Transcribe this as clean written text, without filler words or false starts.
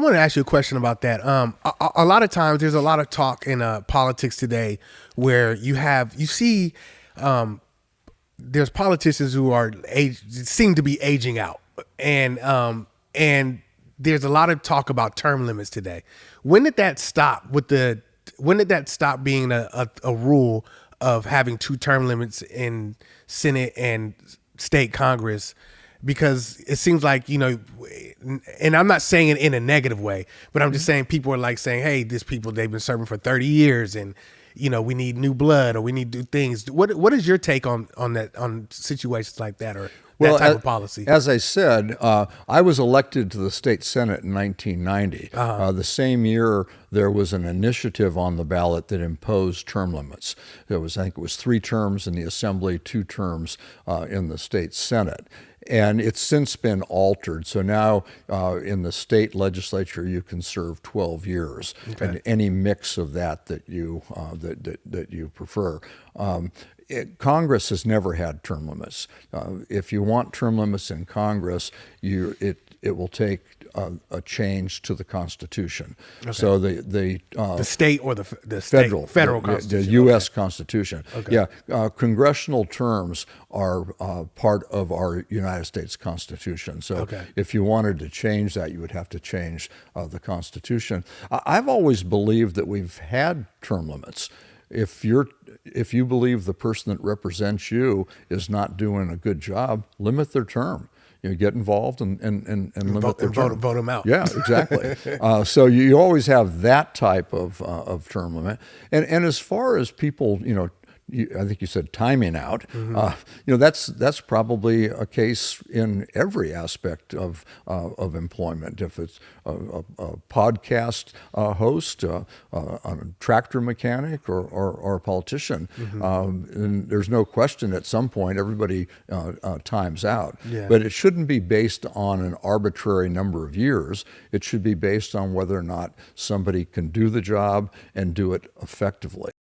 want to ask you a question about that. A lot of times there's a lot of talk in politics today where you see there's politicians who seem to be aging out, and there's a lot of talk about term limits today. When did that stop? When did that stop being a rule of having 2 term limits in Senate and state Congress? Because it seems like, and I'm not saying it in a negative way, but I'm just saying people are like saying, hey, they've been serving for 30 years and, we need new blood or we need new things. What is your take on that, on situations like that or that type of policy? As I said, I was elected to the state Senate in 1990. The same year, there was an initiative on the ballot that imposed term limits. I think it was 3 terms in the Assembly, 2 terms in the state Senate. And it's since been altered. So now in the state legislature, you can serve 12 years, and any mix of that you that you prefer. Congress has never had term limits. If you want term limits in Congress, it will take a change to the Constitution. Okay. So the state or the federal Constitution, the U.S. Constitution. Okay. Yeah, congressional terms are part of our United States Constitution. So if you wanted to change that, you would have to change the Constitution. I've always believed that we've had term limits. If you believe the person that represents you is not doing a good job, limit their term. Get involved and limit their term. Vote them out. Yeah, exactly. So you always have that type of term limit. And as far as people, I think you said timing out. That's probably a case in every aspect of employment. If it's a podcast host, a tractor mechanic, or a politician, and there's no question at some point everybody times out. Yeah. But it shouldn't be based on an arbitrary number of years. It should be based on whether or not somebody can do the job and do it effectively.